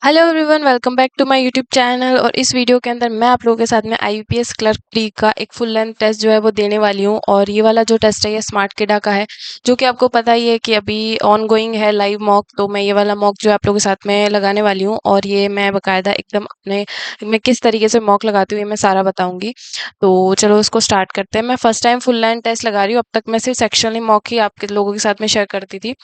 Hello everyone, welcome back to my YouTube channel. और इस video के अंदर मैं आप लोगों के साथ में आईपीएस क्लर्क प्री का एक फुल लेंथ टेस्ट जो है वो देने वाली हूँ। और ये वाला जो टेस्ट है ये स्मार्ट किडा का है, जो कि आपको पता ही है कि अभी ऑन गोइंग है लाइव मॉक। तो मैं ये वाला मॉक जो है आप लोगों के साथ में लगाने वाली हूँ, और ये मैं बकायदा एकदम अपने मैं किस तरीके से मॉक लगाती हूँ ये मैं सारा बताऊंगी। तो चलो उसको स्टार्ट करते हैं। मैं first time full length test लगा रही हूँ। अब तक मैं सिर्फ सेक्शनली मॉक ही आपके लोगों के साथ में शेयर करती थी।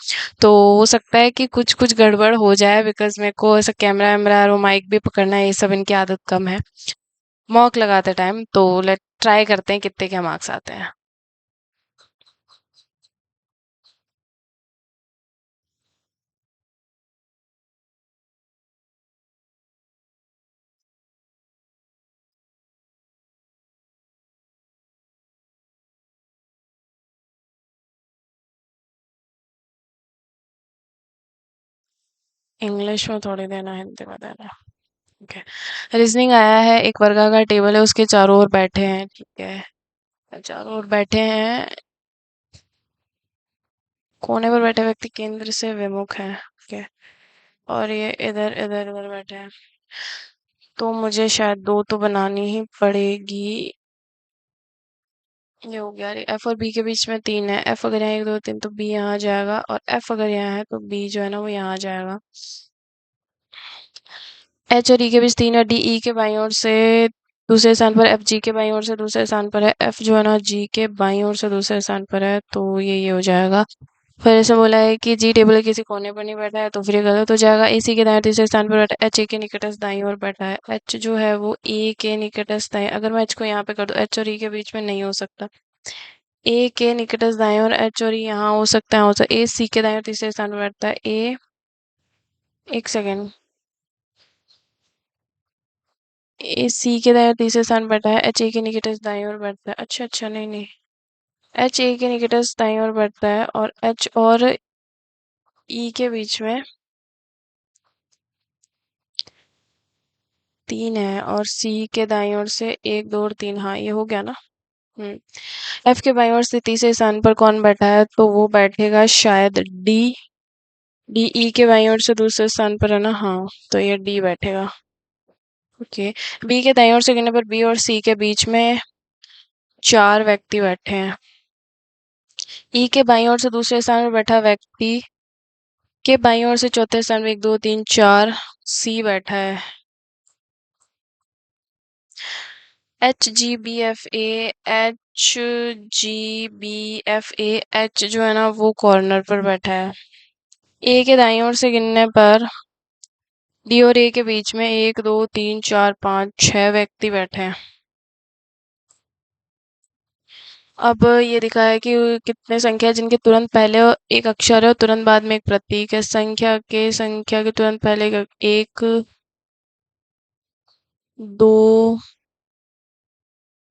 तो हो सकता है कि कुछ कुछ गड़बड़ हो जाए, बिकॉज मेरे को ऐसा कैमरा वैमरा और माइक भी पकड़ना है, ये सब इनकी आदत कम है मॉक लगाते टाइम। तो लेट ट्राई करते हैं कितने के मार्क्स आते हैं। इंग्लिश में थोड़ी देना, हिंदी में देना है। ओके। रीजनिंग आया है, एक वर्गाकार टेबल है, उसके चारों ओर बैठे हैं। ठीक है, चारों ओर बैठे हैं। कोने पर बैठे व्यक्ति केंद्र से विमुख है। ठीक है। और ये इधर इधर इधर बैठे हैं। तो मुझे शायद दो तो बनानी ही पड़ेगी। ये हो गया। एफ और बी के बीच में तीन है। एफ अगर यहाँ एक दो तीन तो बी यहाँ आ जाएगा, और एफ अगर यहाँ है तो बी जो है ना वो यहाँ आ जाएगा। एच और ई के बीच तीन है। डी ई के बाईं ओर से दूसरे स्थान पर, एफ जी के बाईं ओर से दूसरे स्थान पर है। एफ जो है ना जी के बाईं ओर से दूसरे स्थान पर है, तो ये हो जाएगा। फिर ऐसे बोला है कि जी टेबल के किसी कोने पर नहीं बैठा है, तो फिर ये गलत हो जाएगा। ए सी के दाएं तीसरे स्थान पर बैठा है। एच ए के निकटस्थ दाईं ओर बैठा है। एच जो है वो ए के निकटस्थ दाएं, अगर मैं एच को यहाँ पे कर दूं, एच और ई के बीच में नहीं हो सकता। ए के निकटस्थ दाएं और एच और ई यहाँ हो सकता है, हो सकता ए सी के दाएं और तीसरे स्थान पर बैठता है। ए, एक सेकेंड, ए सी के दाएं और तीसरे स्थान पर बैठा है। एच ए के निकटस्थ दाएं और बैठता है। अच्छा अच्छा, नहीं नहीं, एच ए के निकटस्थ दाएं और बैठता है, और एच और ई के बीच में तीन है, और सी के दाईं ओर से एक दो और तीन। हाँ, ये हो गया ना। हम्म। एफ के बाईं ओर से तीसरे स्थान पर कौन बैठा है, तो वो बैठेगा शायद डी। डी ई के बाईं ओर से दूसरे स्थान पर है ना, हाँ, तो ये डी बैठेगा। ओके। बी के दाईं ओर से गिनने पर बी और सी के बीच में चार व्यक्ति बैठे हैं। ई के बाईं ओर से दूसरे स्थान पर बैठा व्यक्ति के बाईं ओर से चौथे स्थान में एक दो तीन चार सी बैठा है। H G B F A, H G B F A, H जो है ना वो कॉर्नर पर बैठा है। ए के दाईं ओर से गिनने पर डी और ए के बीच में एक दो तीन चार पाँच छह व्यक्ति बैठे हैं। अब ये दिखा है कि कितने संख्या है जिनके तुरंत पहले एक अक्षर है और तुरंत बाद में एक प्रतीक है। संख्या के तुरंत पहले एक, दो,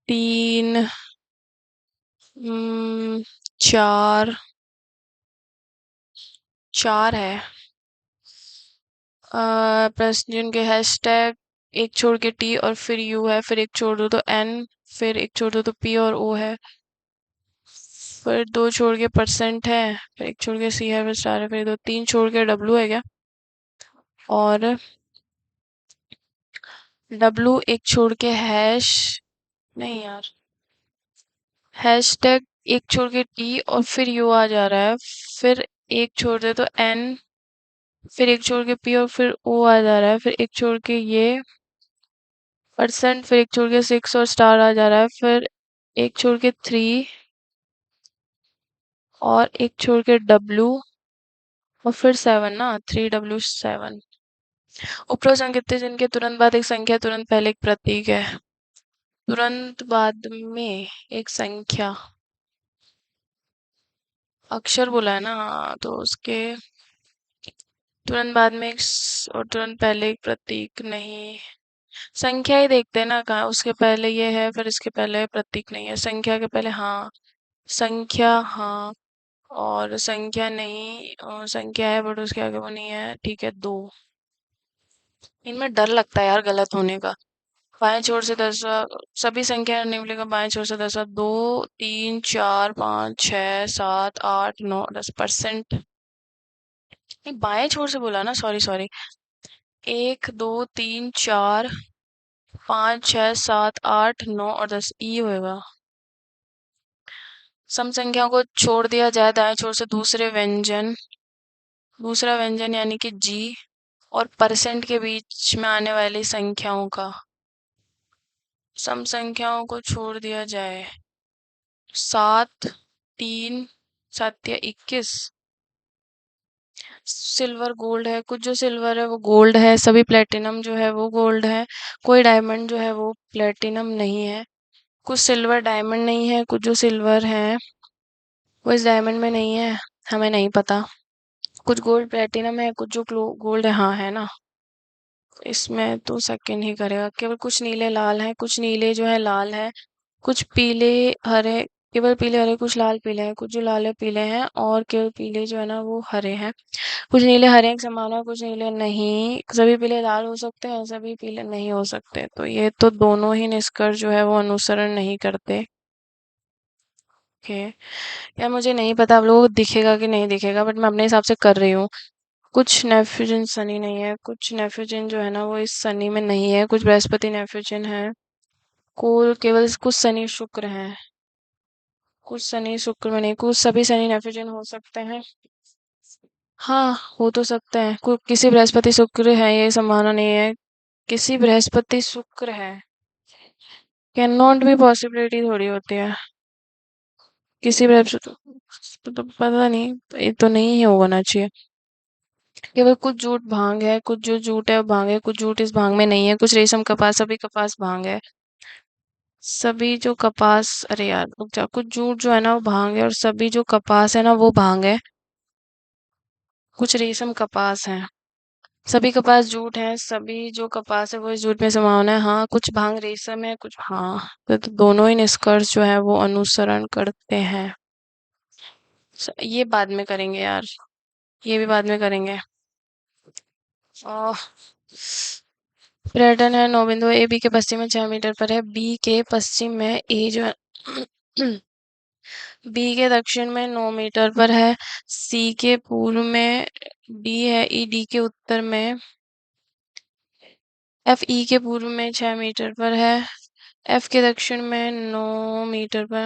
तीन, चार, चार है। प्रश्न जिनके हैशटैग एक छोड़ के टी और फिर यू है, फिर एक छोड़ दो तो एन, फिर एक छोड़ दो तो पी और ओ है, फिर दो छोड़ के परसेंट है, फिर एक छोड़ के सी है, फिर स्टार है, फिर दो तीन छोड़ के डब्लू है क्या, और डब्लू एक छोड़ के हैश, नहीं यार, हैशटैग एक छोड़ के टी और फिर यू आ जा रहा है, फिर एक छोड़ दे तो एन, फिर एक छोड़ के पी और फिर ओ आ जा रहा है, फिर एक छोड़ के ये परसेंट, फिर एक छोड़ के सिक्स और स्टार आ जा रहा है, फिर एक छोड़ के थ्री और एक छोड़ के डब्लू, और फिर सेवन ना, थ्री डब्लू सेवन। उपरोक्त संकेत जिनके तुरंत बाद एक संख्या, तुरंत पहले एक प्रतीक है। तुरंत बाद में एक संख्या, अक्षर बोला है ना, हाँ, तो उसके तुरंत बाद में और तुरंत पहले एक प्रतीक नहीं। संख्या ही देखते हैं ना, कहाँ उसके पहले ये है फिर इसके पहले प्रतीक नहीं है। संख्या के पहले, हाँ, संख्या, हाँ, और संख्या नहीं, और संख्या है बट उसके आगे वो नहीं है। ठीक है, दो। इनमें डर लगता है यार गलत होने का। बाएं छोर से दसवां, सभी संख्या नहीं मिलेगा। बाएं छोर से दसवां, दो, तीन, चार, पाँच, छः, सात, आठ, नौ, 10%। नहीं, बाएं छोर से बोला ना, सॉरी सॉरी। एक, दो, तीन, चार, 5, 6, 7, 8, 9 और 10 ई होएगा। सम संख्याओं को छोड़ दिया जाए दाएं छोर से दूसरा व्यंजन यानी कि जी और परसेंट के बीच में आने वाली संख्याओं का। सम संख्याओं को छोड़ दिया जाए 7, 3, 7 या 21। सिल्वर गोल्ड है, कुछ जो सिल्वर है वो गोल्ड है, सभी प्लेटिनम जो है वो गोल्ड है, कोई डायमंड जो है वो प्लेटिनम नहीं है। कुछ सिल्वर डायमंड नहीं है, कुछ जो सिल्वर है वो इस डायमंड में नहीं है, हमें नहीं पता। कुछ गोल्ड प्लेटिनम है, कुछ जो गोल्ड है, हाँ है ना। इसमें तो सेकंड ही करेगा। केवल कुछ नीले लाल हैं, कुछ नीले जो है लाल है, कुछ पीले हरे, केवल पीले हरे, कुछ लाल पीले हैं, कुछ जो लाल है पीले हैं और केवल पीले जो है ना वो हरे हैं। कुछ नीले हरे की संभावना है, कुछ नीले नहीं। सभी पीले लाल हो सकते हैं, सभी पीले नहीं हो सकते। तो ये तो दोनों ही निष्कर्ष जो है वो अनुसरण नहीं करते। ओके, यार मुझे नहीं पता आप लोगों को दिखेगा कि नहीं दिखेगा, बट मैं अपने हिसाब से कर रही हूँ। कुछ नेफ्यूजन सनी नहीं है, कुछ नेफ्यूजन जो है ना वो इस सनी में नहीं है, कुछ बृहस्पति नेफ्यूजन है। कुल केवल कुछ शनि शुक्र हैं, कुछ शनि शुक्र में नहीं, कुछ सभी शनि नेफ्यूजन हो सकते हैं। हाँ, हो तो सकते हैं। किसी बृहस्पति शुक्र है ये संभावना नहीं है, किसी बृहस्पति शुक्र है। कैन नॉट भी पॉसिबिलिटी थोड़ी होती है। किसी बृहस्पति तो पता नहीं, ये तो नहीं होना चाहिए। केवल कुछ जूट भांग है, कुछ जो जूट है वो भांग है, कुछ जूट इस भांग में नहीं है, कुछ रेशम कपास, सभी कपास भांग है। सभी जो कपास, अरे यार रुक जा, कुछ जूट जो है ना वो भांग है और सभी जो कपास है ना वो भांग है। कुछ रेशम कपास है, सभी कपास जूट है, सभी जो कपास है वो इस जूट में समावना है। हाँ, कुछ भांग रेशम है, कुछ, हाँ। तो दोनों ही निष्कर्ष जो है वो अनुसरण करते हैं। ये बाद में करेंगे यार, ये भी बाद में करेंगे। पर्यटन है 9 बिंदु, ए बी के पश्चिम में 6 मीटर पर है, बी के पश्चिम में ए जो है बी के दक्षिण में 9 मीटर पर है, सी के पूर्व में डी है, ई डी के उत्तर में, एफ ई के पूर्व में 6 मीटर पर है, एफ के दक्षिण में 9 मीटर पर,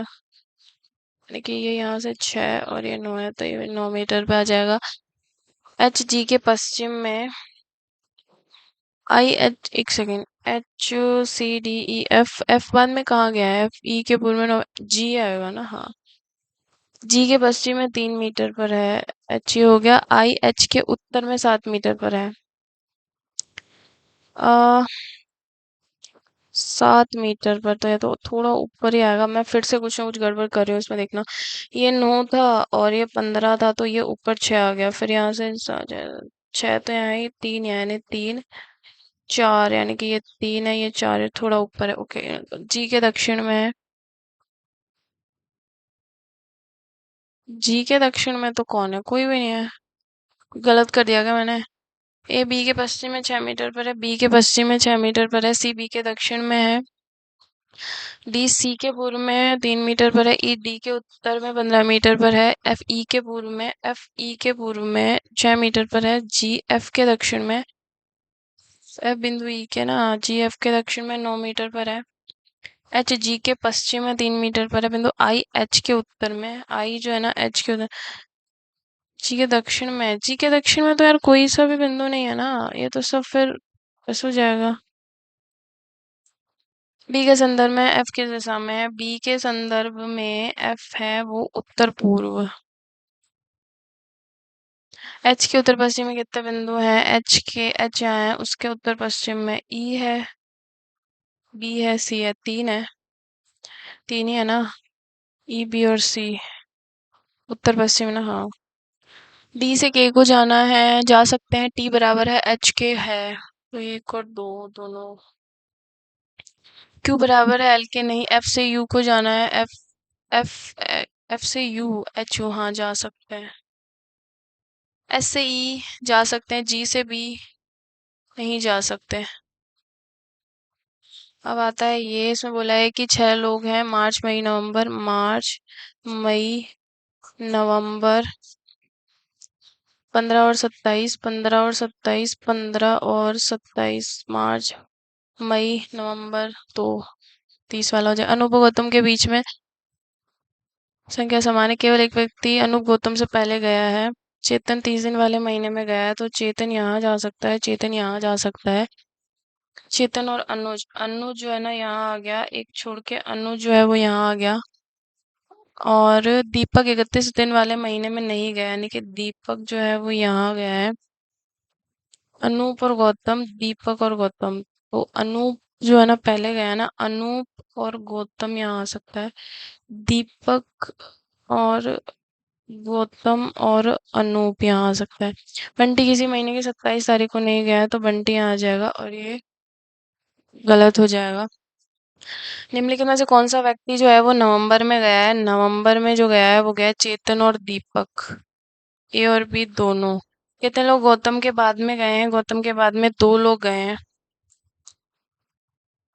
यानी कि ये यहाँ से 6 और ये 9 है तो ये 9 मीटर पे आ जाएगा। एच जी के पश्चिम में, आई एच, एक second, H C D E F, F बाद में कहाँ गया है, एफ ई के पूर्व में जी आएगा ना, हाँ। जी के पश्चिम में 3 मीटर पर है, एच ये हो गया। आई एच के उत्तर में 7 मीटर पर है, 7 मीटर पर, तो ये तो थोड़ा ऊपर ही आएगा। मैं फिर से कुछ ना कुछ गड़बड़ कर रही हूँ इसमें, देखना। ये 9 था और ये 15 था, तो ये ऊपर 6 आ गया, फिर यहाँ से आ जाएगा 6, तो यहाँ ही 3, यानी 3, 4, यानी कि ये 3 है, ये 4 है, थोड़ा ऊपर है। ओके, जी के दक्षिण में है, जी के दक्षिण में तो कौन है, कोई भी नहीं है। गलत कर दिया क्या मैंने। ए बी के पश्चिम में 6 मीटर पर है, बी के पश्चिम में 6 मीटर पर है, सी बी के दक्षिण में है, डी सी के पूर्व में 3 मीटर पर है, ई डी के उत्तर में 15 मीटर पर है, एफ ई के पूर्व में, एफ ई के पूर्व में 6 मीटर पर है, जी एफ के दक्षिण में, एफ बिंदु ई के ना, जी एफ के दक्षिण में 9 मीटर पर है, एच जी के पश्चिम में 3 मीटर पर है, बिंदु आई एच के उत्तर में, आई जो है ना एच के उत्तर, जी के दक्षिण में, जी के दक्षिण में तो यार कोई सा भी बिंदु नहीं है ना, ये तो सब फिर ऐसे हो जाएगा। बी के संदर्भ में एफ किस दिशा में है, बी के संदर्भ में एफ है वो उत्तर पूर्व। एच के उत्तर पश्चिम में कितने बिंदु हैं, एच यहाँ है, उसके उत्तर पश्चिम में ई है, बी है, सी है, 3 है, 3 ही है ना, ई बी और सी उत्तर पश्चिम ना, हाँ। डी से के को जाना है, जा सकते हैं, टी बराबर है एच के है, तो 1 और 2 दोनों। क्यू बराबर है एल के नहीं, एफ से यू को जाना है, एफ एफ से यू, एच यू, हाँ जा सकते हैं। एस से ई जा सकते हैं, जी से बी नहीं जा सकते। अब आता है ये, इसमें बोला है कि 6 लोग हैं, मार्च मई नवंबर, मार्च मई नवंबर 15 और 27, 15 और 27 मई, नवंबर, तो 30 वाला हो जाए। अनूप और गौतम के बीच में संख्या समान है, केवल एक व्यक्ति अनूप गौतम से पहले गया है। चेतन 30 दिन वाले महीने में गया है, तो चेतन यहाँ जा सकता है, चेतन यहाँ जा सकता है। चेतन और अनुज, अनुज जो है ना यहाँ आ गया, एक छोड़ के अनुज जो है वो यहाँ आ गया। और दीपक 31 दिन वाले महीने में नहीं गया, यानी कि दीपक जो है वो यहाँ गया है। अनूप और गौतम, दीपक और गौतम, तो अनूप जो है ना पहले गया ना, अनूप और गौतम यहाँ आ सकता है। दीपक और गौतम और अनूप यहाँ आ सकता है। बंटी किसी महीने की 27 तारीख को नहीं गया है, तो बंटी यहाँ आ जाएगा और ये गलत हो जाएगा। निम्नलिखित में से कौन सा व्यक्ति जो है वो नवंबर में गया है? नवंबर में जो गया है वो गया है चेतन और दीपक, ए और बी दोनों। कितने लोग गौतम के बाद में गए हैं? गौतम के बाद में 2 लोग गए हैं।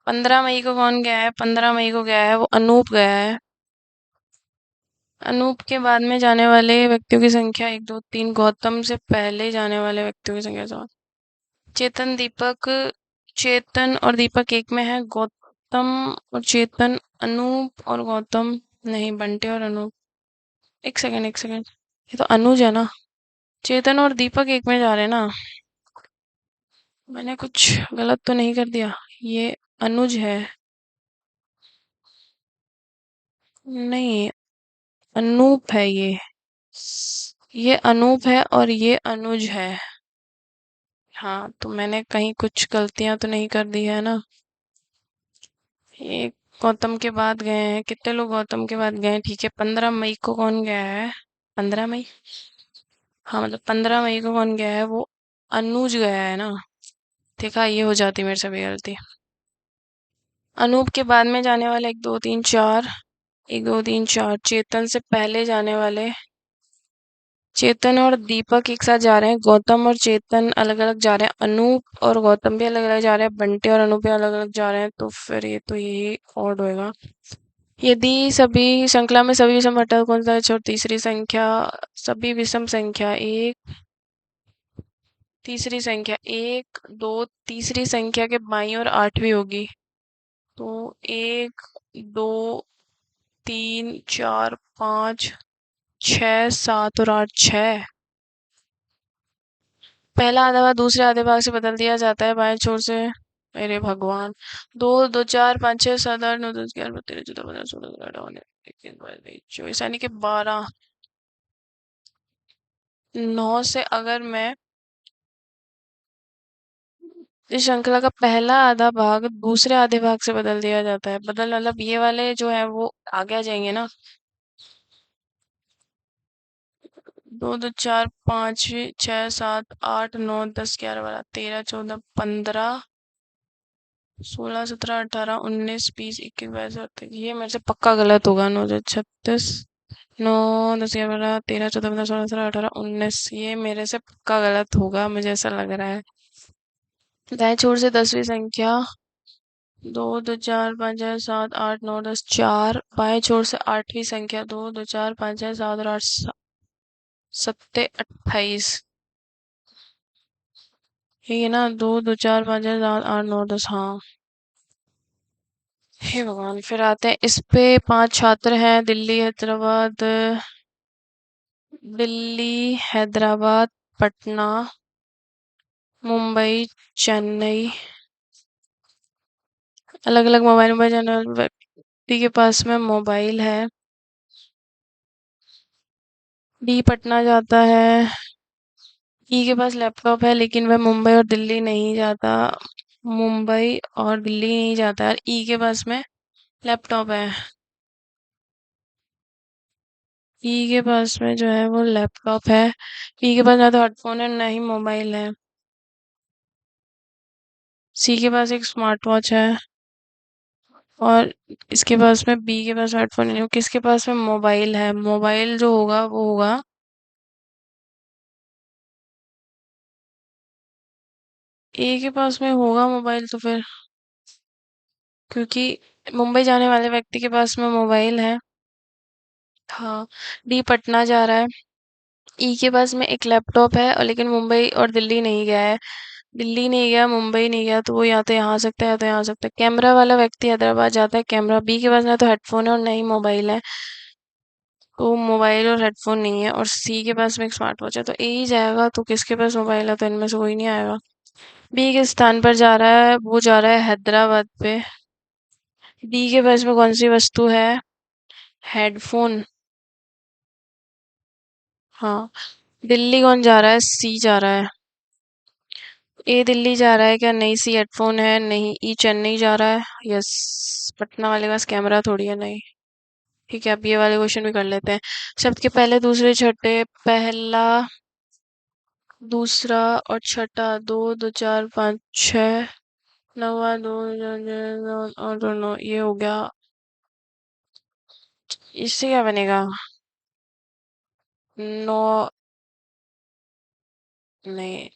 15 मई को कौन गया है? 15 मई को गया है वो अनूप गया है। अनूप के बाद में जाने वाले व्यक्तियों की संख्या 1 2 3, गौतम से पहले जाने वाले व्यक्तियों की संख्या 7। चेतन दीपक, चेतन और दीपक एक में है, गौतम और चेतन, अनूप और गौतम नहीं, बंटे और अनूप। एक सेकंड, एक सेकंड, ये तो अनुज है ना। चेतन और दीपक एक में जा रहे हैं ना, मैंने कुछ गलत तो नहीं कर दिया? ये अनुज है, नहीं, अनूप है ये अनूप है और ये अनुज है। हाँ, तो मैंने कहीं कुछ गलतियां तो नहीं कर दी है ना। ये गौतम के बाद गए हैं, कितने लोग गौतम के बाद गए हैं? ठीक है, 15 मई को कौन गया है? 15 मई, हाँ मतलब 15 मई को कौन गया है? वो अनुज गया है ना। देखा, ये हो जाती मेरे से भी गलती। अनूप के बाद में जाने वाले 1 2 3 4, 1 2 3 4, चेतन से पहले जाने वाले, चेतन और दीपक एक साथ जा रहे हैं, गौतम और चेतन अलग अलग जा रहे हैं, अनूप और गौतम भी अलग अलग जा रहे हैं, बंटे और अनूप भी अलग अलग जा रहे हैं, तो फिर ये तो यही ऑड होएगा। यदि सभी श्रृंखला में सभी विषम घटक कौन सा है? और तीसरी संख्या, सभी विषम संख्या एक, तीसरी संख्या 1 2, तीसरी संख्या के बाईं और 8वीं होगी, तो 1 2 3 4 5 6 7 और 8, 6। पहला आधा भाग दूसरे आधे भाग से बदल दिया जाता है बाएं छोर से। अरे भगवान, 2 2 4 5 6 7 8 9 10 11 12 13 14 15 16 17 18 19 20 21 22 23 24, यानी कि 12। 9 से अगर मैं इस श्रृंखला का पहला आधा भाग दूसरे आधे भाग से बदल दिया जाता है, बदल मतलब ये वाले जो है वो आगे आ जाएंगे ना। 2 2 4 5 6 7 8 9 10 11 12 13 14 15 16 17 18 19 20 21 22 23, ये मेरे से पक्का गलत होगा। 9 2 36, 9 10 11 12 13 14 15 16 17 18 19, ये मेरे से पक्का गलत होगा, मुझे ऐसा लग रहा है। दाएं छोर से 10वीं संख्या, 2 2 4 5 6 7 8 9 10 4, बाएं छोर से 8वीं संख्या, 2 2 4 5 6 7 और 8 सत्ते 28, यही है ना? 2 2 4 5 6 7 8 9 10, हाँ। हे भगवान, फिर आते हैं इस पे। 5 छात्र हैं, दिल्ली हैदराबाद, दिल्ली हैदराबाद पटना मुंबई चेन्नई, अलग अलग मोबाइल नंबर चैनल, व्यक्ति के पास में मोबाइल है। डी पटना जाता है, ई के पास लैपटॉप है, लेकिन वह मुंबई और दिल्ली नहीं जाता, मुंबई और दिल्ली नहीं जाता, और ई के पास में लैपटॉप है। ई के पास में जो है वो लैपटॉप है, ई के पास ना तो हेडफोन है ना ही मोबाइल है। सी के पास एक स्मार्ट वॉच है, और इसके पास में, बी के पास हेडफोन नहीं, किसके पास में मोबाइल है? मोबाइल जो होगा वो होगा ए के पास में होगा मोबाइल, तो फिर, क्योंकि मुंबई जाने वाले व्यक्ति के पास में मोबाइल है। हाँ, डी पटना जा रहा है, ई के पास में एक लैपटॉप है और लेकिन मुंबई और दिल्ली नहीं गया है। दिल्ली नहीं गया, मुंबई नहीं गया, तो वो या तो यहाँ आ सकता है या तो यहाँ आ सकता है। कैमरा वाला व्यक्ति हैदराबाद जाता है कैमरा। बी के पास ना तो हेडफोन है और ना ही मोबाइल है, तो मोबाइल और हेडफोन नहीं है। और सी के पास में एक स्मार्ट वॉच है, तो ए ही जाएगा। तो किसके पास मोबाइल है, तो इनमें से कोई नहीं आएगा। बी के स्थान पर जा रहा है, वो जा रहा है हैदराबाद पे। डी के पास में कौन सी वस्तु है? हेडफोन। हाँ। दिल्ली कौन जा रहा है? सी जा रहा है। ए दिल्ली जा रहा है क्या? नहीं। सी हेडफोन है नहीं। ई चेन्नई जा रहा है। यस। पटना वाले के पास कैमरा थोड़ी है, नहीं। ठीक है, अब ये वाले क्वेश्चन भी कर लेते हैं। शब्द के पहले दूसरे छठे, पहला दूसरा और छठा, दो दो चार पाँच छः, नवा दो और दोनों, ये हो गया। इससे क्या बनेगा? नौ। नहीं।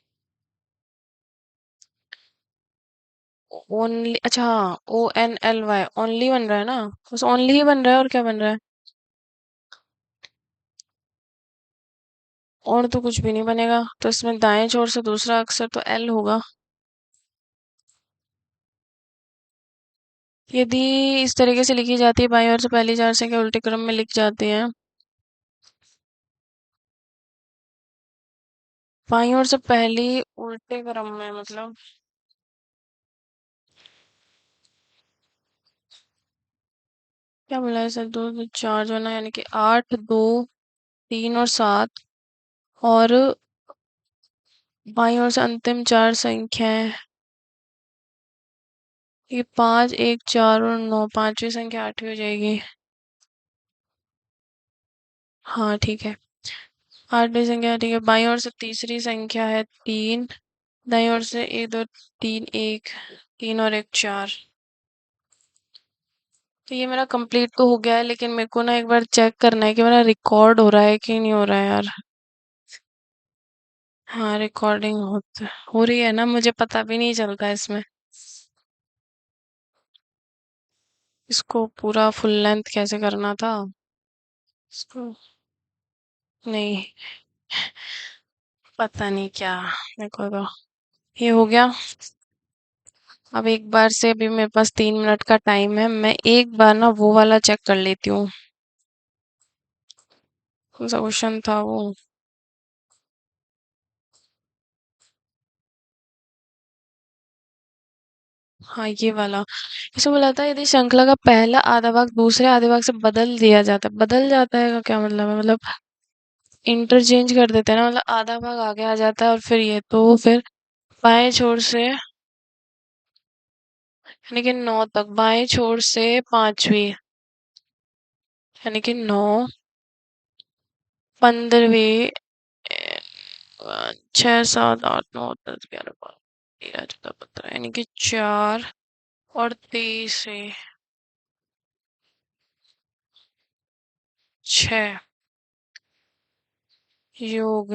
ओनली, अच्छा हाँ, ONLY ओनली बन रहा है ना। बस ओनली ही बन रहा है, और क्या बन रहा है? और तो कुछ भी नहीं बनेगा, तो इसमें दाएं छोर से दूसरा अक्षर तो एल होगा। यदि इस तरीके से लिखी जाती है, बाईं ओर से पहली चार संख्या उल्टे क्रम में लिख जाती हैं। बाईं ओर से पहली उल्टे क्रम में मतलब? क्या बोला है सर? दो दो चार जो है ना, यानी कि आठ, दो, तीन और सात। और बाईं ओर से अंतिम चार संख्याएं, ये पाँच, एक, चार और नौ, पांचवी संख्या आठवीं हो जाएगी। हाँ ठीक है। आठवीं संख्या ठीक है। बाईं ओर से तीसरी संख्या है तीन। दाईं ओर से एक, दो, तीन, एक, तीन और एक, चार। तो ये मेरा कंप्लीट तो हो गया है, लेकिन मेरे को ना एक बार चेक करना है कि मेरा रिकॉर्ड हो रहा है कि नहीं हो रहा है यार। हाँ, रिकॉर्डिंग हो रही है ना, मुझे पता भी नहीं चलता इसमें। इसको पूरा फुल लेंथ कैसे करना था? इसको नहीं, पता नहीं क्या। मेरे को तो ये हो गया। अब एक बार से, अभी मेरे पास 3 मिनट का टाइम है, मैं एक बार ना वो वाला चेक कर लेती हूँ। कौन सा क्वेश्चन था वो? हाँ, ये वाला। इसमें बोला था, यदि श्रृंखला का पहला आधा भाग दूसरे आधे भाग से बदल दिया जाता है, बदल जाता है का क्या मतलब है? मतलब इंटरचेंज कर देते हैं ना, मतलब आधा भाग आगे आ जाता है और फिर ये, तो फिर बाएं छोर से, यानी कि 9 तक, बाएं छोर से पांचवी, यानी कि 9, 15वीं, 6, 7, 8, 9, 10, 11, 12, 13, 14, 15, यानी कि 4 और 23 से 6 योग,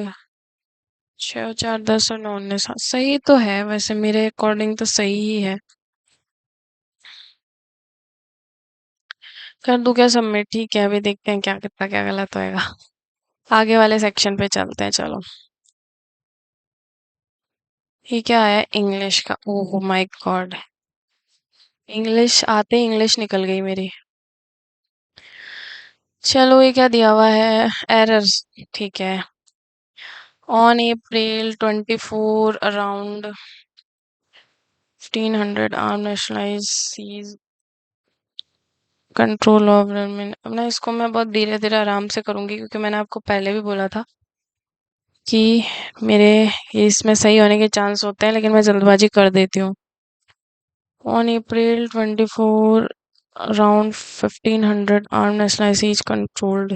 6 और 4, 10 और 9, 19। हाँ, सही तो है वैसे, मेरे अकॉर्डिंग तो सही ही है। कर दूं क्या सबमिट? ठीक है, अभी देखते हैं क्या कितना क्या गलत होएगा। आगे वाले सेक्शन पे चलते हैं, चलो। ये क्या है? इंग्लिश का। ओह माय गॉड, इंग्लिश आते ही इंग्लिश निकल गई मेरी। चलो, ये क्या दिया हुआ है? एरर्स। ठीक है। On April 24 around 1500 arm nationalise seize control of. अब ना इसको मैं बहुत धीरे धीरे आराम से करूंगी, क्योंकि मैंने आपको पहले भी बोला था कि मेरे ये इसमें सही होने के चांस होते हैं, लेकिन मैं जल्दबाजी कर देती हूँ। On April 24 around 1500 armed nationalities controlled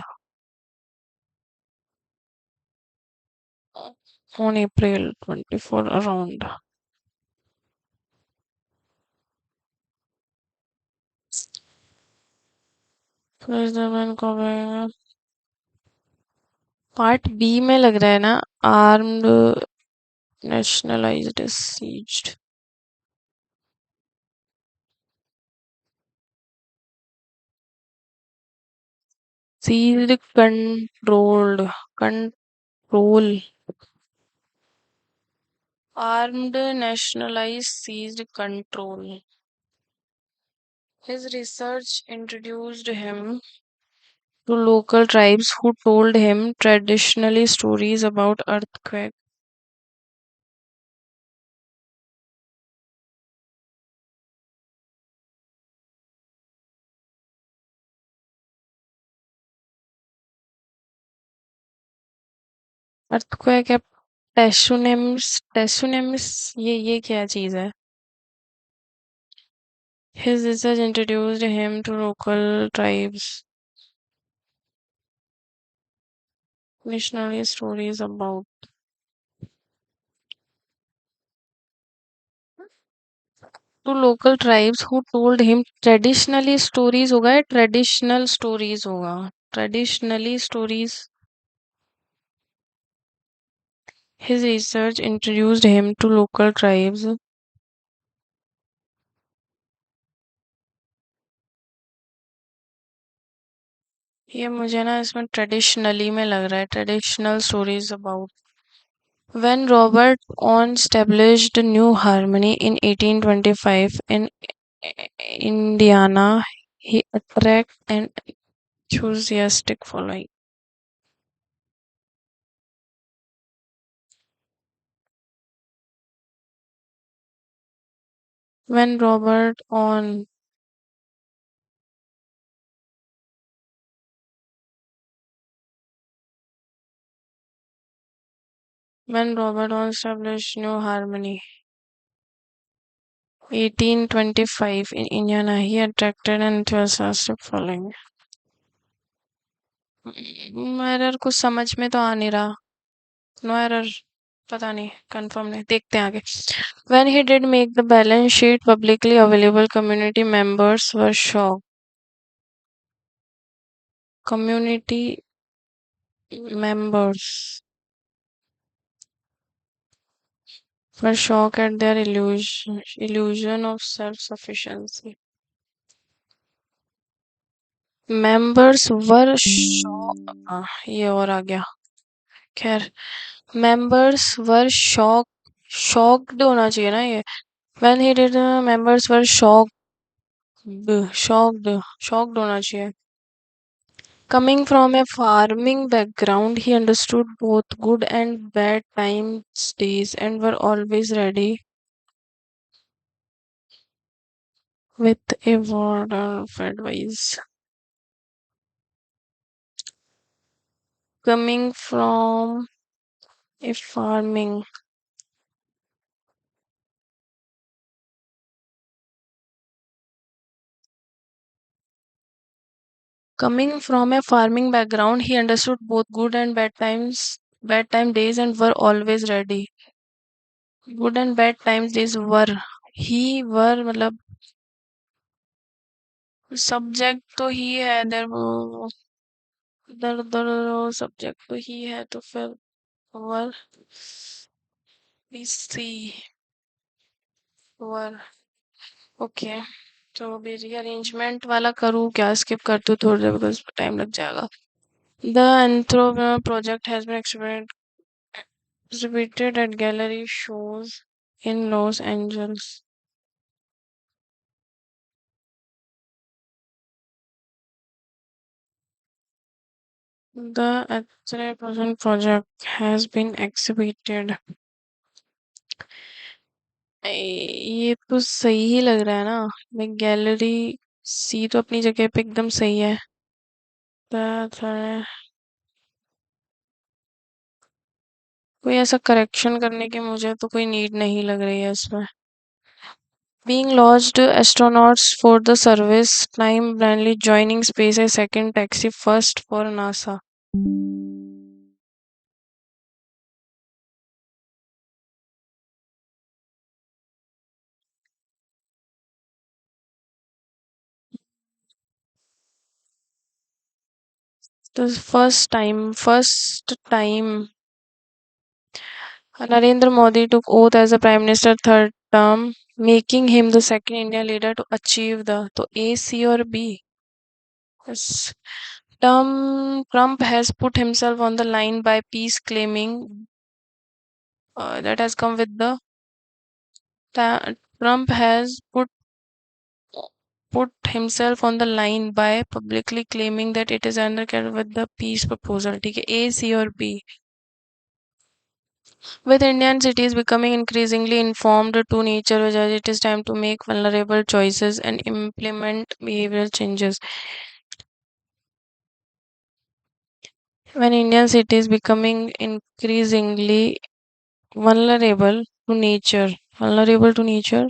on April 24 around. Part B में लग रहा है ना, armed nationalised seized. Seized controlled, Role. Armed nationalized seized control. His research introduced him to local tribes who told him traditionally stories about earthquake. Earthquake है टेसुनेमिस ये क्या चीज है? His research introduced him to local tribes, missionary stories about to local tribes who told him traditionally stories होगा या traditional stories होगा? Traditionally stories. His research introduced him to local tribes. ये मुझे ना इसमें ट्रेडिशनली में लग रहा है traditional stories about when Robert Owen established New Harmony in 1825 in Indiana, he attracted an enthusiastic following. When Robert Owen when Robert Owen established New Harmony 1825 in Indiana, he attracted an enthusiastic following. Error कुछ समझ में तो आ नहीं रहा. No error. पता नहीं confirm नहीं देखते हैं आगे. When he did make the balance sheet publicly available, community members were shocked. Community members were shocked at their illusion of self-sufficiency. Members were shocked. ये और आ गया. खैर members were shocked होना चाहिए ना ये. When he did members were shocked होना चाहिए. Coming from a farming background, he understood both good and bad times, days, and were always ready with a word of advice. Coming from a farming background, he understood both good and bad time days, and were always ready. Good and bad times days were. ही वर मतलब subject तो ही है इधर वो इधर उधर subject तो ही है तो फिर वर बी सी वर ओके. तो अभी रीअरेंजमेंट वाला करूँ क्या स्किप कर दूँ थोड़ी देर बिकॉज टाइम लग जाएगा. The Anthropreneur project has been exhibited at gallery shows in Los Angeles. The Anthropreneur project has been exhibited. ये तो सही ही लग रहा है ना. लाइक गैलरी सी तो अपनी जगह पे एकदम सही है. कोई ऐसा करेक्शन करने की मुझे तो कोई नीड नहीं लग रही है इसमें. Being launched astronauts for the service, time blindly joining space a second taxi first for NASA. The first time Narendra Modi took oath as the Prime Minister third term, making him the second Indian leader to achieve the. तो A, C और B. Yes. Trump has put himself on the line by peace claiming that has come with the Trump has put himself on the line by publicly claiming that it is under with the peace proposal. ठीक है, A, C और B. With Indian cities becoming increasingly informed to nature, it is time to make vulnerable choices and implement behavioral changes. When Indian cities becoming increasingly vulnerable vulnerable to nature,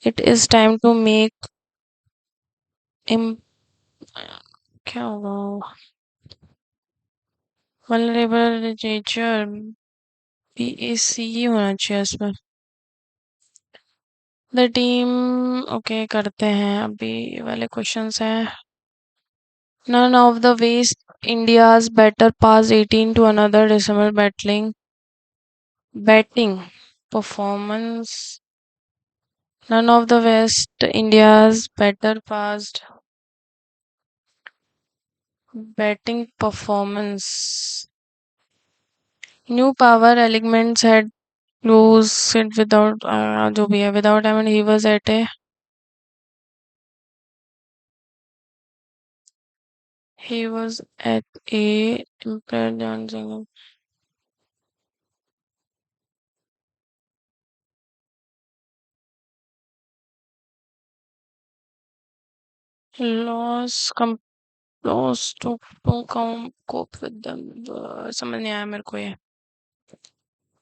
it is time to make im क्या होगा vulnerable nature PAC ही होना चाहिए इसमें. The team okay करते हैं. अभी ये वाले क्वेश्चंस हैं. None of the West India's batter passed 18 to another decimal batting performance. None of the West India's batter passed batting performance. New power elements had closed it without जो भी है without I mean he was at a impaired Johnson. Loss to cope with them. समझ नहीं आया मेरे को ये.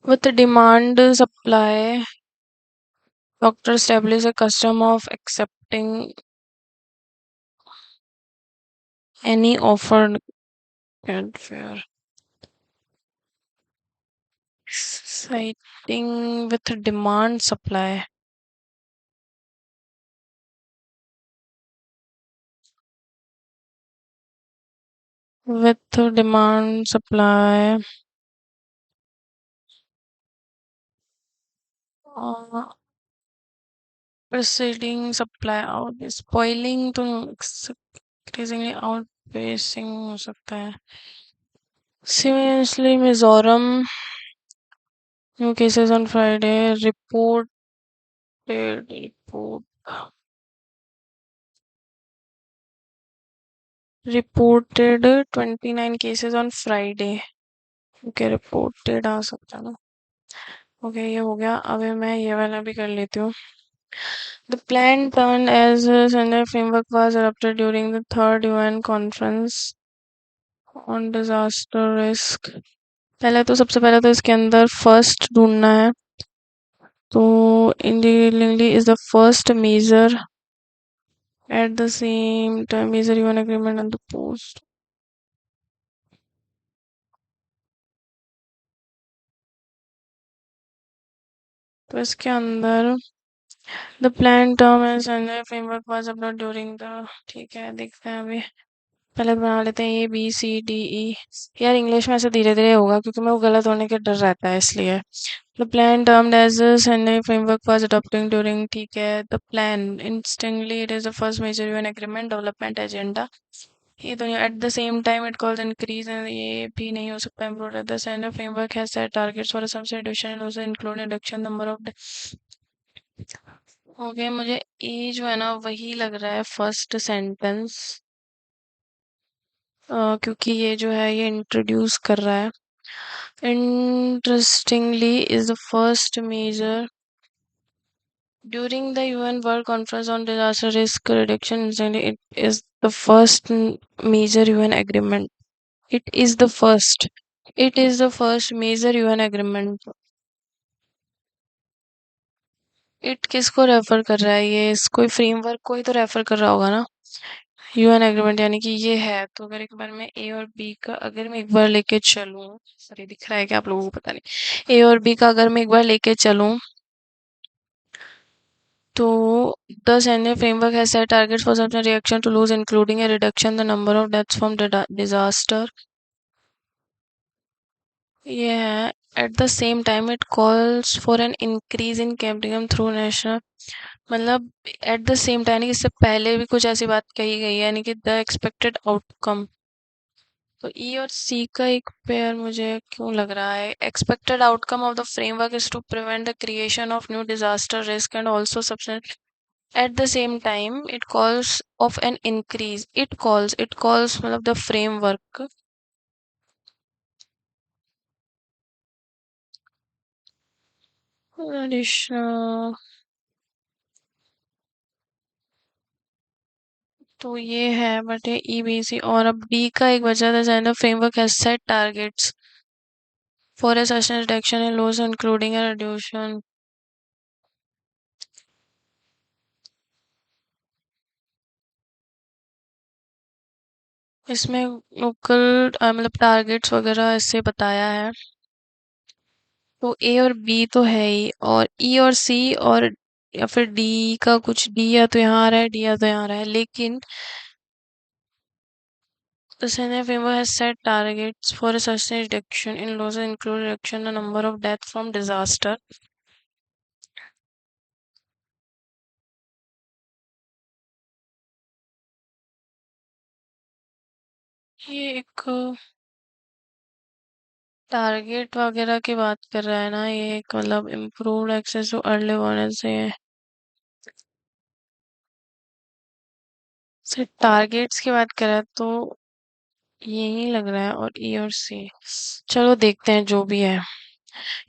With the demand supply, doctors establish a custom of accepting any offered at fair. Citing with demand supply. With demand supply. Preceding supply out spoiling to increasingly outpacing हो सकता है. Similarly, Mizoram new cases on Friday reported 29 cases on Friday. Okay, reported आ सकता है ना. Okay ये हो गया. अभी मैं ये वाला भी कर लेती हूँ. The plan turned as a Sendai framework was adopted during the third UN conference on disaster risk. पहले तो सबसे पहले तो इसके अंदर फर्स्ट ढूंढना है. तो individually is the first measure at the same time measure UN agreement on the post. तो इसके अंदर the plan term as Sendai framework was adopted during the ठीक है देखते हैं अभी. पहले बना लेते हैं ए बी सी डी ई. यार इंग्लिश में ऐसे धीरे धीरे होगा क्योंकि मेरे को गलत होने का डर रहता है इसलिए. The plan termed as Sendai framework was adopting during ठीक है. The plan instantly it is the first major UN agreement development agenda. ये तो at the same time it calls increase ये भी नहीं हो सकता. Improve the Sendai framework has set targets for some reduction and also include reduction number of हो गया. मुझे ए जो है ना वही लग रहा है फर्स्ट सेंटेंस क्योंकि ये जो है ये इंट्रोड्यूस कर रहा है. Interestingly, is the first measure during the UN World Conference on Disaster Risk Reduction. It is the first major UN agreement. It is the first. It is the first major UN agreement. It किसको refer कर रहा है? ये कोई framework को ही तो refer कर रहा होगा ना. यूएन एग्रीमेंट यानी कि ये है. तो अगर एक बार मैं ए और बी का अगर मैं एक बार लेके चलूं. सॉरी दिख रहा है कि आप लोगों को पता नहीं. ए और बी का अगर मैं एक बार लेके चलूं तो the Sendai framework has set targets for certain reaction to lose including a reduction the number of deaths from disaster. ये है at the same time it calls for an increase in camping through national, मतलब eight the same time, यानी कि इससे पहले भी कुछ ऐसी बात कही गई है, यानी कि द एक्सपेक्टेड आउटकम। तो ई और सी का एक पेयर मुझे क्यों लग रहा है, expected outcome of the framework is to prevent the creation of new disaster risk and also substance at the same time it calls of an increase, it calls मतलब द फ्रेमवर्क, additional, तो ये है but ये EBC, और अब D का एक बचा था, Jain the framework has set targets for a such reduction in loss including a reduction, इसमें लोकल मतलब टारगेट्स वगैरह ऐसे बताया है। तो ए और बी तो है ही, और ई और सी और या फिर डी का कुछ, डी या तो यहाँ आ रहा है, डी या तो यहाँ आ रहा है, लेकिन the Senate framework has set targets for a sustained reduction in losses, include reduction in the number of deaths from disaster. ये एक टारगेट वगैरह की बात कर रहा है ना, ये एक मतलब improved access to early warning से टारगेट्स की बात कर रहा है, तो यही लग रहा है, और ई और सी, चलो देखते हैं जो भी है।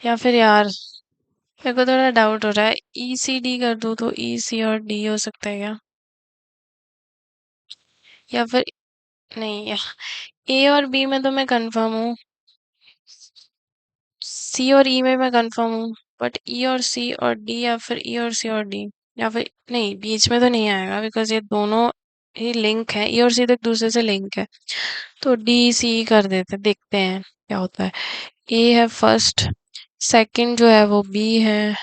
या फिर यार मेरे को थोड़ा डाउट हो रहा है, ई सी डी कर दूं तो ई सी और डी हो सकता है क्या, या फिर नहीं, ए और बी में तो मैं कंफर्म हूँ, सी और ई में मैं कंफर्म हूँ, बट ई और सी और डी, या फिर ई और सी और डी, या फिर नहीं, बीच में तो नहीं आएगा बिकॉज ये दोनों ही लिंक है, ई और सी तो एक दूसरे से लिंक है, तो डी सी कर देते, देखते हैं क्या होता है। ए है फर्स्ट, सेकंड जो है वो बी है,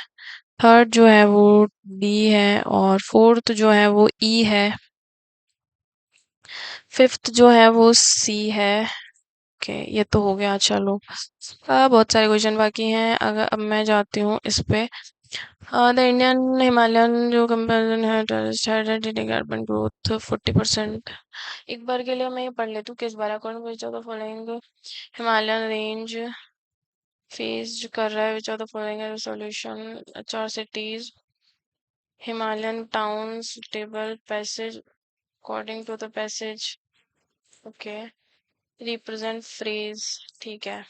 थर्ड जो है वो डी है, और फोर्थ जो है वो ई है, फिफ्थ जो है वो सी है। ओके, ये तो हो गया, चलो बहुत सारे क्वेश्चन बाकी हैं, अगर अब मैं जाती हूँ इस पे। द इंडियन हिमालयन जो कंपेरिजन है, टूरिस्ट आइडेंटिटी कार्बन ग्रोथ 40%। एक बार के लिए मैं ये पढ़ लेती हूँ किस बार, according which of the following Himalayan range face कर रहा है, which of the following solution, चार cities, Himalayan towns table passage according to the passage, okay, represent phrase, ठीक है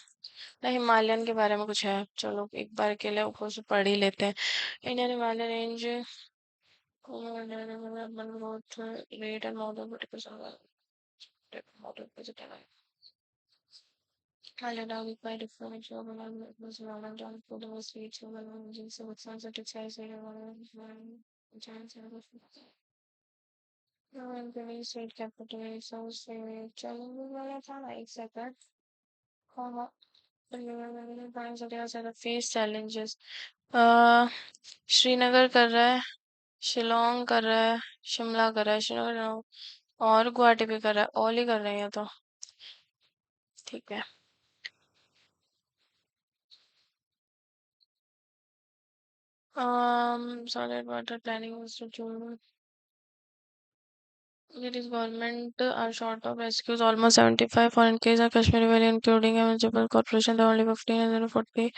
ना, हिमालयन के बारे में कुछ है, चलो एक बार के लिए ऊपर से पढ़ ही लेते हैं। Indian Himalayan range growth rate and model vertical model positive Highlight by different was Roman down for the most reach of using some sensitive size giant and the state capital source challenge वाला था ना, एक second, हाँ हाँ, face challenges, Srinagar कर रहा है, शिलोंग कर रहा है, शिमला कर रहा है, श्रीनगर और गुवाहाटी भी कर रहा है, ऑल ही कर रहे हैं ये तो, ठीक है। solid water planning institute, it is government are short of rescues almost 75 for in case of Kashmir Valley including a municipal corporation, there are only 15 and 40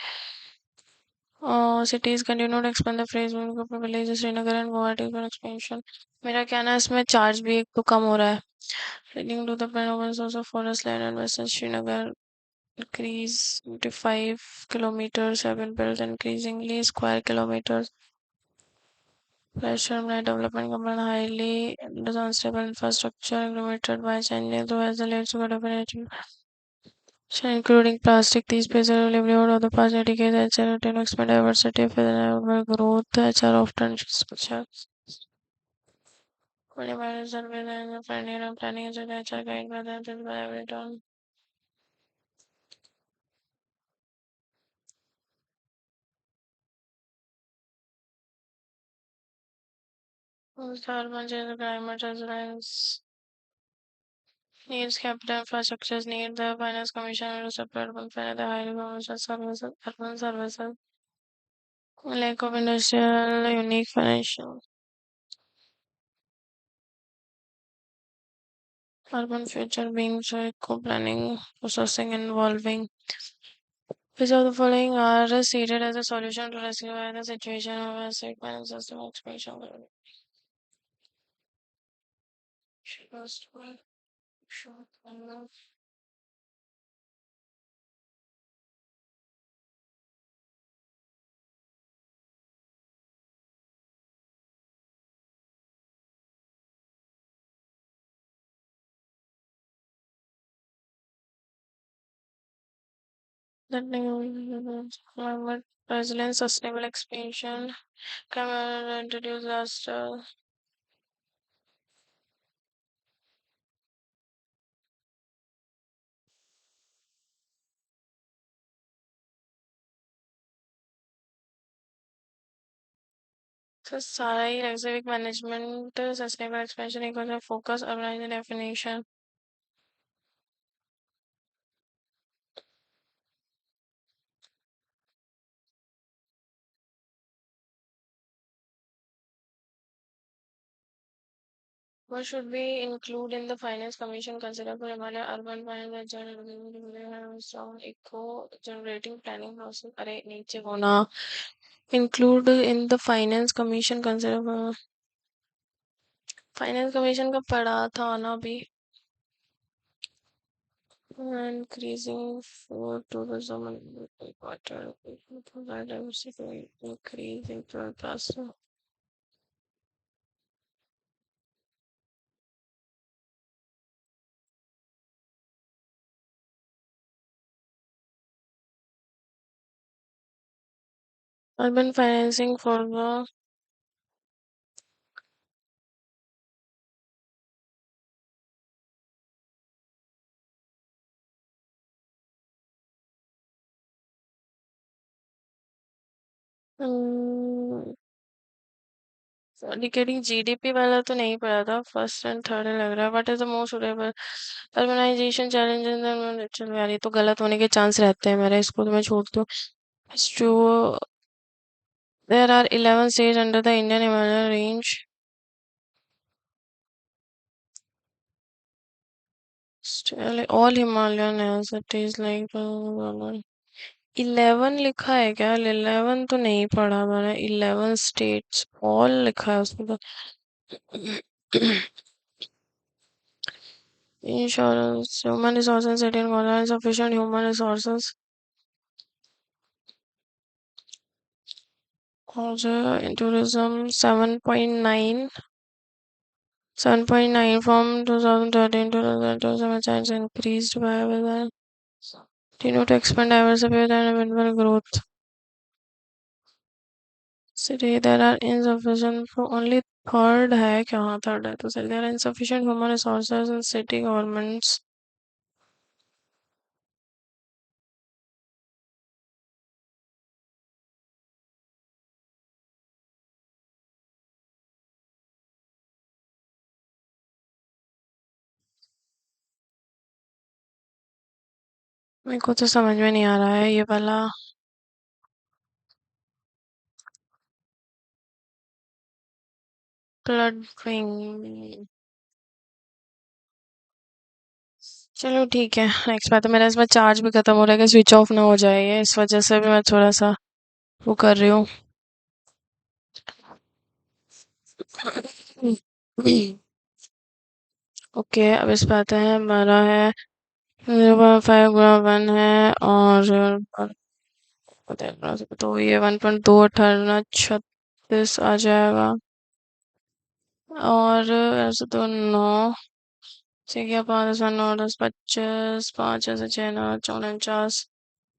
cities continue to expand the phrase villages Srinagar and Guwahati for expansion। मेरा कहना है इसमें charge भी एक तो कम हो रहा है, leading to the plan open source of forest land and western Srinagar increase 25 kilometers have been built, increasingly square kilometers. Pressure land development component highly unstable infrastructure agglomerated by changing through as the leads to definition, including plastic. These places are livelihood of the past decades and to expand diversity of growth, which are often special. Coronavirus surveys and finding and planning is a natural guide by the by every turn. Climate resilience. needs capital infrastructures, need the finance commission to support urban finance, the highly commercial services, urban services, lack of industrial, unique financial, urban future being so co-planning, processing involving. Which of the following are stated as a solution to rescue the situation of a state finance system expansion? First one, short one. Climate resilience, sustainable expansion. Cameron introduced last. So सारा ही civic management, sustainable expansion, economic focus, urbanization definition. What should be include in the finance commission consider for Himalaya urban finance and strong eco generating planning process? अरे नीचे होना include in the finance commission consider for finance commission का पढ़ा था ना अभी. Increasing for tourism and water diversity, increasing purpose. Urban financing for the indicating GDP वाला तो नहीं पढ़ा था फर्स्ट एंड थर्ड लग रहा है. What is the most suitable urbanisation challenges. चलो यार ये तो गलत होने के चांस रहते हैं मेरे, इसको तो मैं छोड़ दूँ. It's true. There are 11 states under the Indian Himalayan range. Still, all Himalayan has it is like 11 लिखा है क्या? 11 तो नहीं पढ़ा मैंने. 11 states all लिखा है उसमें तो. Insurance, human resources, certain government sufficient human resources. Also, in tourism, 7.9. 7.9 from 2013 to 2027 has increased by within. Continue to expand diversity and available growth. City there are insufficient for only third है क्या? हाँ third है तो सही. There are insufficient human resources in city governments. मेरे को तो समझ में नहीं आ रहा है ये वाला. फ्लड. चलो ठीक है. नेक्स्ट बात है, मेरा इसमें चार्ज भी खत्म हो रहा है कि स्विच ऑफ ना हो जाए ये, इस वजह से भी मैं थोड़ा सा वो कर रही हूँ. ओके अब इस बात है हमारा है 0.5 गुणा 1 है और तो ये 1.2 18 36 आ जाएगा. और ऐसे तो 9 से क्या 5 9 10 25 5 ऐसे 6 9 49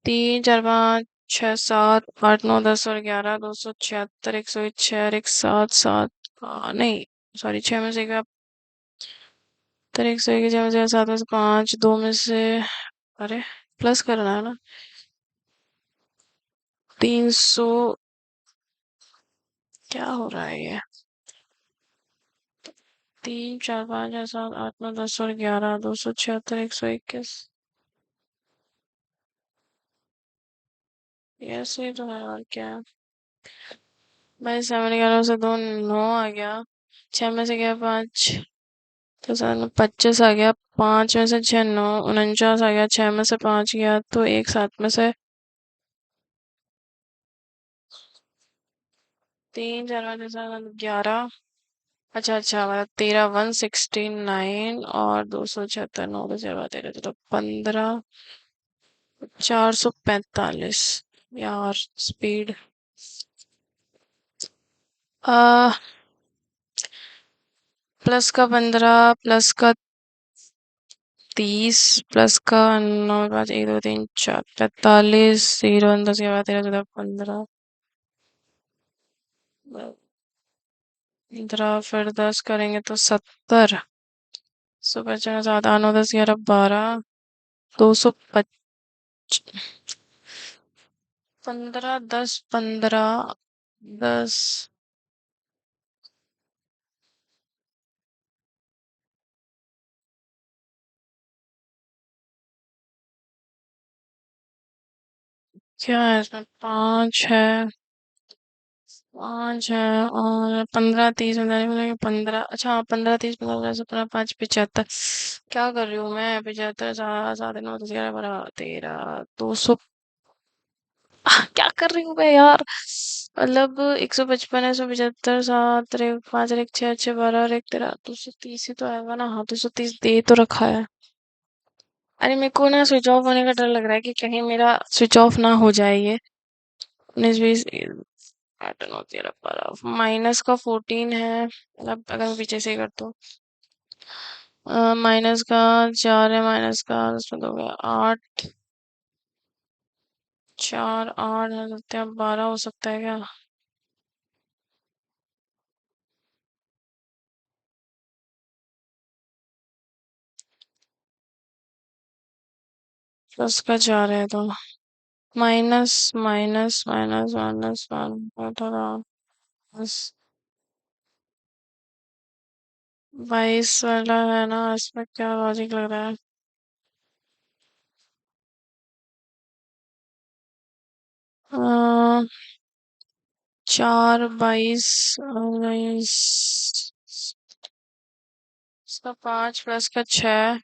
3 4 5 6 7 8 9 10 और 11 276 106 107 नहीं सॉरी 6 में से क्या 101 6 में से 7 में से 5 2 में से अरे प्लस करना है ना 300. क्या हो रहा है ये? 3 4 5 6 7 8 9 10 और 11 276 121। यस ये तो है और क्या है। भाई 7 11 से 2 9 आ गया। 6 में से गया 5 तो 7 25 आ गया। 5 में से 6 9 49 आ गया। 6 में से 5 गया तो एक 7 में से 3 4 5 6 7 11। अच्छा अच्छा मतलब 13 169 और 276 9 13 तो 15 445 यार स्पीड। आ प्लस का 15 प्लस का 30 प्लस का 9 5 1 2 3 4 45 0 10 के बाद 13 15 15 फिर 10 करेंगे तो 70। सुबह चढ़ा 7 8 9 10 11 12 225 15 10 15 10 क्या है इसमें 5 है 5 है और 15 30 में 15 अच्छा 15 30 15 17 5 75। क्या कर रही हूँ मैं 75 सात 9 10 11 12 13 200। क्या कर रही हूँ मैं यार। मतलब 155 है 175 7 एक 5 एक 6 6 12 और एक 13 230 ही तो आएगा ना। हाँ 230 दे तो रखा है। अरे मेरे को ना स्विच ऑफ होने का डर लग रहा है कि कहीं मेरा स्विच ऑफ ना हो जाए ये 19 20 पैटर्न होती है पर माइनस का 14 है मतलब अगर मैं पीछे से ही करता हूँ। माइनस का 4 है माइनस का उसमें तो हो गया 8 4 8 हो सकते हैं 12 हो सकता है क्या। प्लस का 4 है तो minus minus minus minus minus 22 वाला है ना इसमें क्या लॉजिक लग रहा है। 4 22 उन्नीस इसका 5 प्लस का 6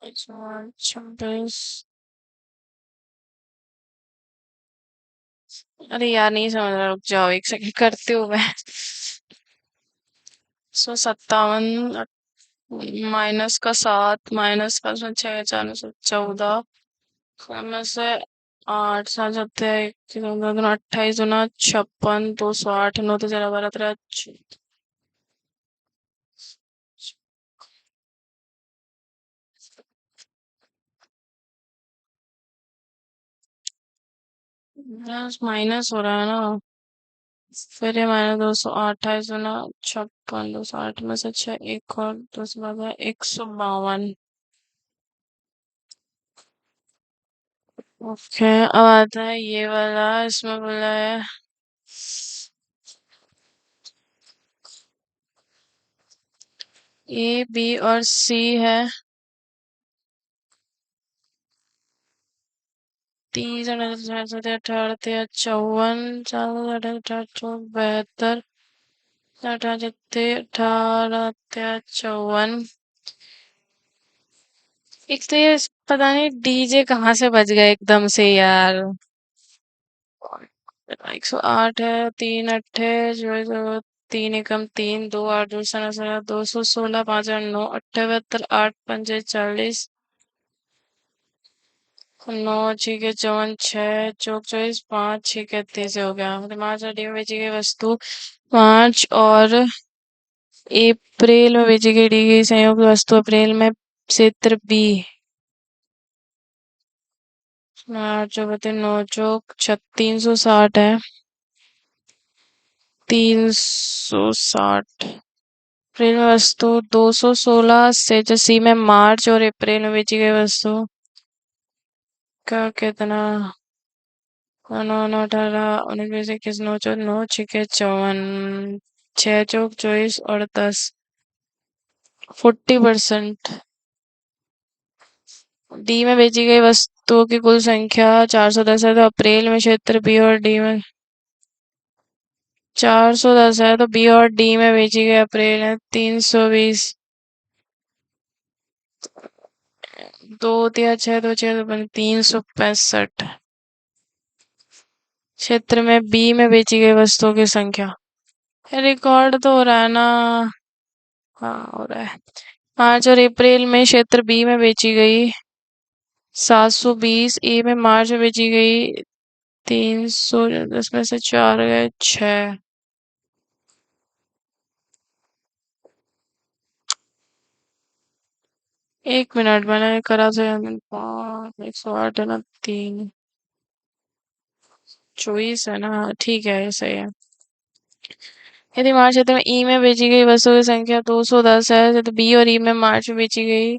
26। अरे यार नहीं समझ रहा रुक जाओ एक सेकंड करती हूँ मैं। 157 माइनस का 7 माइनस का उसमें 6 4 में से 14 में से 8 7 जाते हैं 28 गुना 56 208 9 तो 11 12 13 माइनस हो रहा है ना। फिर ये माइनस 228 गुना 56 208 में से 6 एक और 152। ओके अब आता है ये वाला इसमें बोला है ए बी और सी है 30 18 54 72 18 54। एक तो ये पता नहीं डीजे कहाँ से बज गए एकदम से यार। 108 है 3 अट्ठे जो 3 एकम 3 2 8 2 216 5 8 9 78 8 5 40 9 छः 54 6 चौक 24 5 6 31 हो गया मतलब 5 अड्डी में बेची गई वस्तु 5 और अप्रैल में बेची गई डी गई संयुक्त वस्तु अप्रैल में क्षेत्र बी 8 चौबते 9 चौक 360 है 360। अप्रैल में वस्तु 216 से जो सी में मार्च और अप्रैल में बेची गई वस्तु का कितना नौ नौ 18 19 20 21 9 4 9 6 54 और 10 40%। डी में बेची गई वस्तुओं की कुल संख्या 410 है, तो अप्रैल में क्षेत्र बी और डी में 410 है, तो बी और डी में बेची गई अप्रैल में 320। दो दिया 6 दो 6 तो बने 365। क्षेत्र में बी में बेची गई वस्तुओं की संख्या रिकॉर्ड तो हो रहा है ना। हाँ हो रहा है। 5 और अप्रैल में क्षेत्र बी में बेची गई 720। ए में मार्च में बेची गई 300। 10 में से 4 गए 6। 1 मिनट मैंने करा था 108 है ना 3 24 है ना। ठीक है ये सही है। यदि मार्च क्षेत्र में ई में बेची गई वस्तुओं की संख्या 210 है, तो बी और ई में मार्च में बेची गई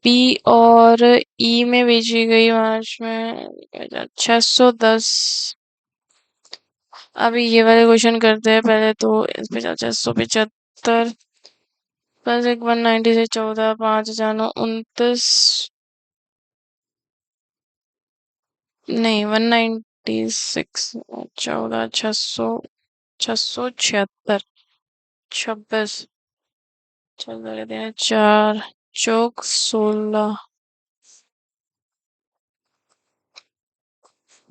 बी और ई में बेची गई मार्च में 610। अभी ये वाले क्वेश्चन करते हैं पहले तो। इस पे 675 प्लस एक 190 से 14 5,929 नहीं 196 14 676 26 4 चौक 16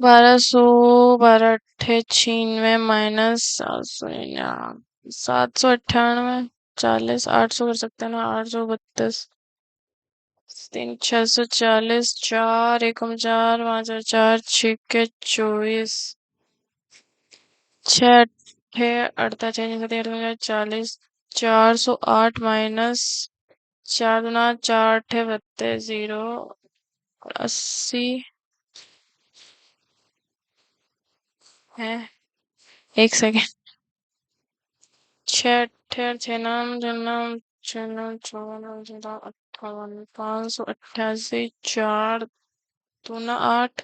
1200 12 96 माइनस 798 40 800 कर सकते हैं ना 832 तीन 640 4 एकम 4 5 और 4 छिके 24 छः अट्ठे 40 408 माइनस 4 दूना 4 8 32 0 80 है। एक सेकेंड। 6 अट्ठे 6 9 9 9 588 4 दूना 8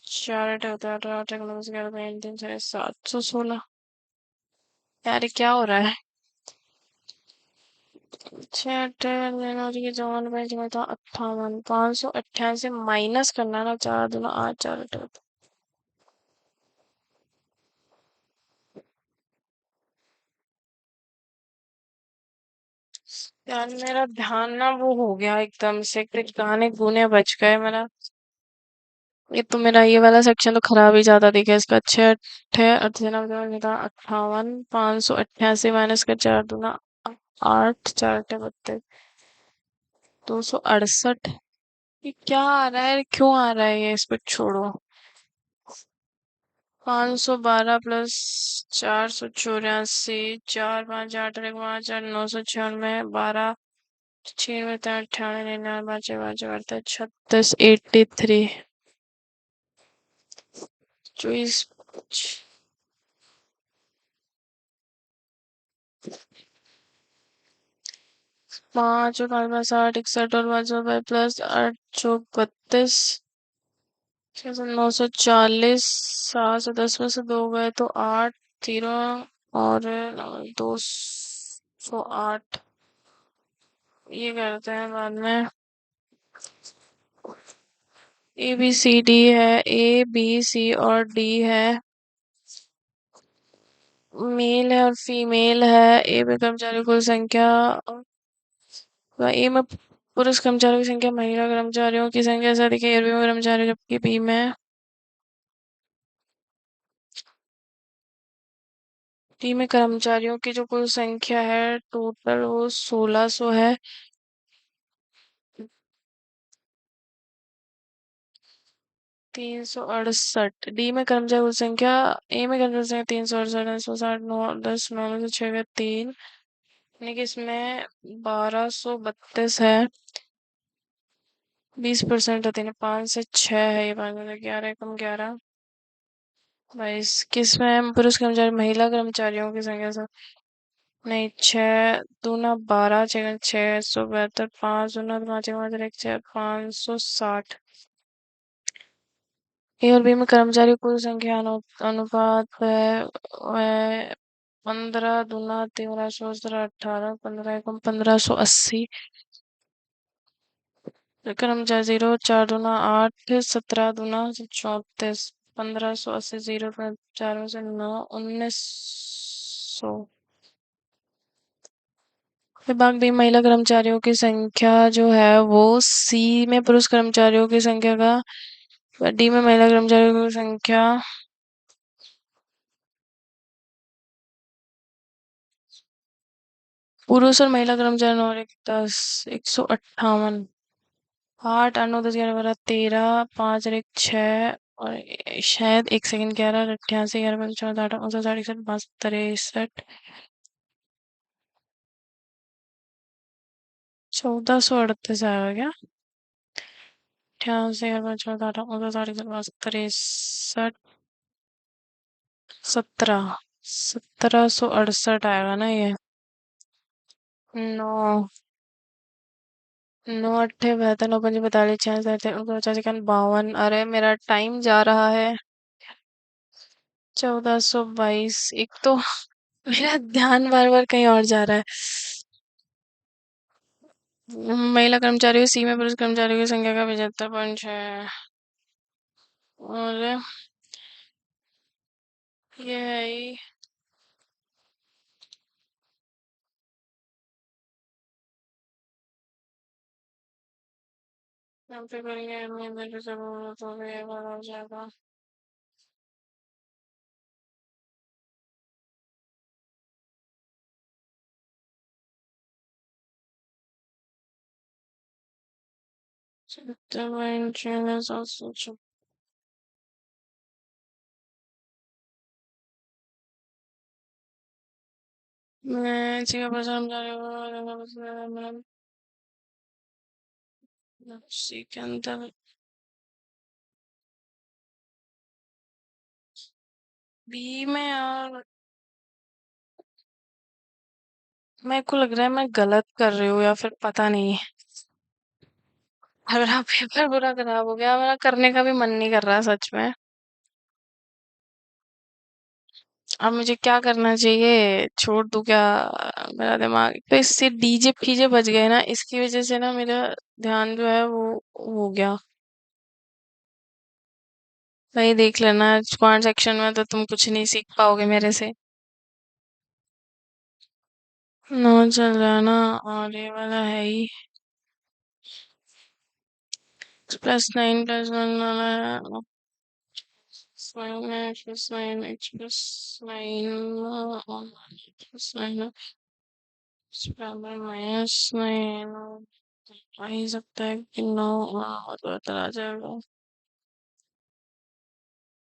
4 8 होता है 8 8 9 11 3 716। यार ये क्या हो रहा है। 6 अट्ठे 58 588 माइनस करना है ना 4 दूना 8 4 8 यार मेरा ध्यान ना वो हो गया एकदम से कुछ गाने गुने बज गए मेरा। ये तो मेरा ये वाला सेक्शन तो खराब ही ज्यादा दिखा इसका। 6 अट्ठे 58 माइनस का 4 दूना 8 4 अट्ठे 32 268। ये क्या आ रहा है क्यों आ रहा है ये इस पे छोड़ो। 512 प्लस 484 4 5 8 1 5 8 996 12 96 98 36 83 24 5 और 5 60 61 और 5 प्लस 8 32 940 710 में से 2 गए तो 8 0 और 208। ये करते हैं बाद में। ए बी सी डी है ए बी सी और डी है मेल है और फीमेल है। ए में कर्मचारियों की कुल संख्या ए में पुरुष कर्मचारियों की संख्या महिला कर्मचारियों की संख्या से अधिक है। बी में कर्मचारी जबकि बी में डी में कर्मचारियों की जो कुल संख्या है टोटल वो 1600 है। 368 डी में कर्मचारी कुल संख्या ए में कर्मचारी संख्या 368 960 9 10 9 में से 6 का 3 यानी कि इसमें 1232 है। 20% होती है 5 से 6 है। ये 5 में से 11 कम 11 22 किसमें पुरुष कर्मचारी महिला कर्मचारियों की संख्या से नहीं 6 दूना 12 6 6 172 5 दूना 5 1 6 560 ए और बी में कर्मचारी कुल संख्या अनुपात है 15 दूना 13 16 18 15 एकम 1580। कर्मचारी 0 4 दूना 8 17 दूना 34 1580 0 4 में से 9 1900। विभाग बी महिला कर्मचारियों की संख्या जो है वो सी में पुरुष कर्मचारियों की संख्या का डी में महिला कर्मचारियों की संख्या पुरुष और महिला कर्मचारी और 158 8 8 9 10 11 12 13 5 और 1 6 और शायद 1 सेकंड 11 88 11 15 14 18 19 60 61 62 1438 आएगा क्या? 88 11 14 18 19 60 61 62 17 1768 आएगा ना ये। 9 9 अट्ठे 72 9 पंजे 45 46 47 51 52। अरे मेरा टाइम जा रहा है। 1422। एक तो मेरा ध्यान बार बार कहीं और जा रहा है। महिला कर्मचारियों सी में पुरुष कर्मचारियों की संख्या का 75.6 और ये है ही। हम पे करेंगे मेरे से तो ये बार हो जाएगा। Intervention also मैं इसी का परेशान जा रही हूँ सी के अंदर बी में यार मेरे को लग रहा है मैं गलत कर रही हूँ या फिर पता नहीं। मेरा पेपर पूरा खराब हो गया, मेरा करने का भी मन नहीं कर रहा सच में। अब मुझे क्या करना चाहिए, छोड़ दूं क्या? मेरा दिमाग तो इससे डीजे फीजे बज गए ना, इसकी वजह से ना मेरा ध्यान जो है वो हो गया। भाई देख लेना कमेंट सेक्शन में, तो तुम कुछ नहीं सीख पाओगे मेरे से। नो चल रहा है ना, और ये वाला है ही +9 +1 वाला है। Sign X plus sign X plus sign plus sign X बराबर -9 आ ही सकता है कि 9 तो इधर आ जाएगा।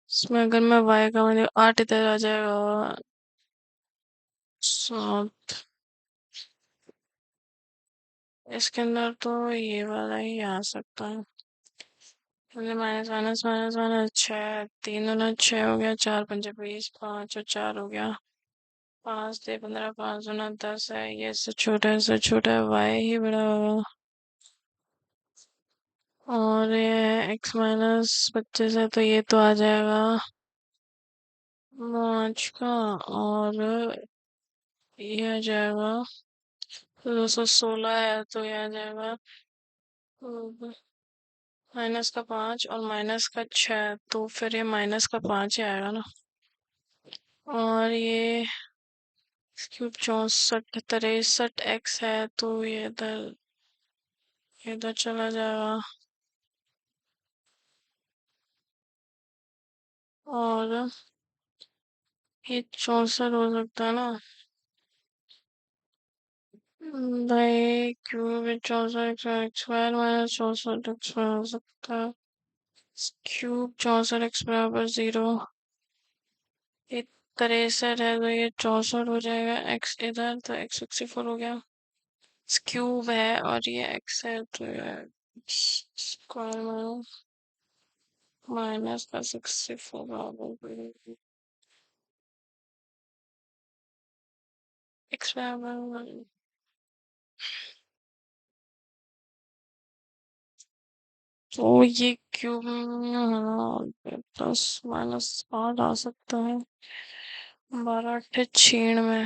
इसमें अगर मैं y का मतलब 8 इधर आ जाएगा। 7 इसके अंदर तो ये वाला ही आ सकता है। मतलब माइनस माइनस माइनस माइनस 6 3 दूना 6 हो गया, 4 पंजे 20 5 और 4 हो गया। 5 से 15 5 दूना 10 है, ये इससे छोटा है y ही बड़ा होगा। और ये x-25 है तो ये तो आ जाएगा 5 का। और ये आ जाएगा 216 है तो ये आ जाएगा -5 और -6, तो फिर ये -5 ही आएगा ना। और ये क्यूब 64 63 है तो ये इधर इधर चला जाएगा। और ये 64 हो सकता है ना। भाई क्यूब 64 -64 हो सकता है। क्यूब 64 बराबर 0। ये 63 है तो ये 64 हो जाएगा, x इधर तो x64 हो गया। क्यूब है और ये x है तो ये स्क्वायर माइनस का 64 बराबर x बराबर तो ये क्यों 10 - 8 आ सकता है 12 - 8 में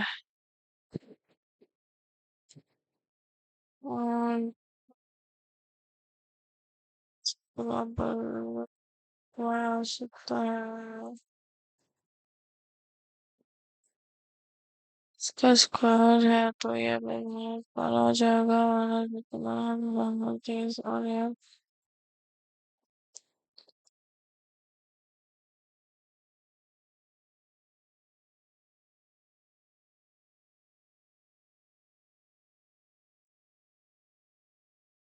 और बराबर आ सकता है इसका स्क्वायर है तो ये पर आ जाएगा और ये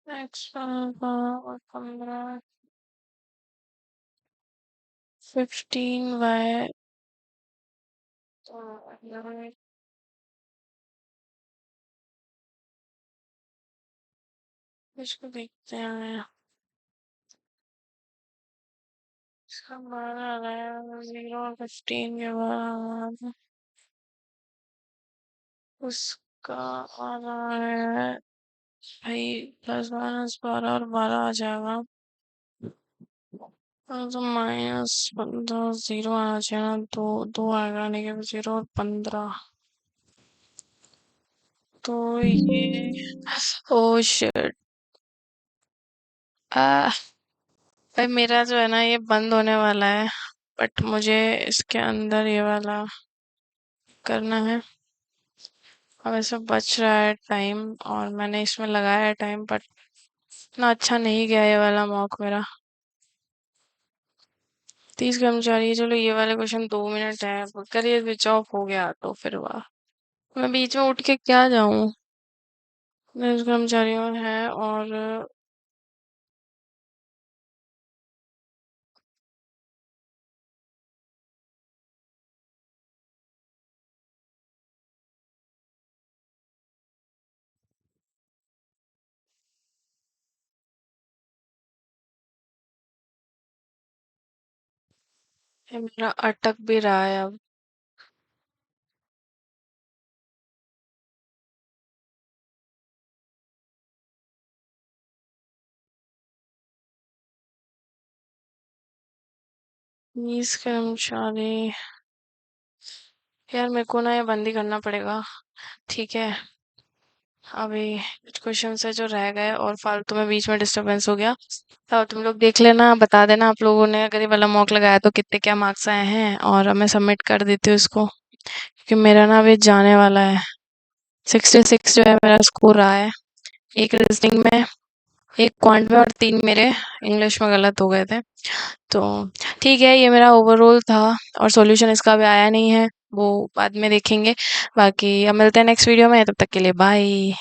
एक्स 15 15 y इसको देखते हैं इसका 12 आ रहा है 0 और 15 के बाद उसका आ रहा है भाई +/- 12 और 12 आ जाएगा तो -15 0 आना चाहिए ना दो दो आएगा नहीं 0 और 15 तो ये ओ शिट आ भाई मेरा जो है ना ये बंद होने वाला है बट मुझे इसके अंदर ये वाला करना है अब ऐसा बच रहा है टाइम और मैंने इसमें लगाया है टाइम बट इतना अच्छा नहीं गया ये वाला मॉक मेरा 30 कर्मचारी है चलो ये वाले क्वेश्चन 2 मिनट है अगर ये स्विच ऑफ हो गया तो फिर वाह मैं बीच में उठ के क्या जाऊं 10 कर्मचारियों है और ये मेरा अटक भी रहा है अब 20 कर्मचारी यार मेरे को ना ये बंद ही करना पड़ेगा ठीक है अभी कुछ क्वेश्चन है जो रह गए और फालतू में बीच में डिस्टरबेंस हो गया तो तुम लोग देख लेना बता देना आप लोगों ने अगर ये वाला मॉक लगाया तो कितने क्या मार्क्स आए हैं और अब मैं सबमिट कर देती हूँ इसको क्योंकि मेरा ना अभी जाने वाला है 66 जो है मेरा स्कोर रहा है एक रीजनिंग में एक क्वांट में और 3 मेरे इंग्लिश में गलत हो गए थे तो ठीक है ये मेरा ओवरऑल था और सॉल्यूशन इसका अभी आया नहीं है वो बाद में देखेंगे बाकी अब मिलते हैं नेक्स्ट वीडियो में तब तक के लिए बाय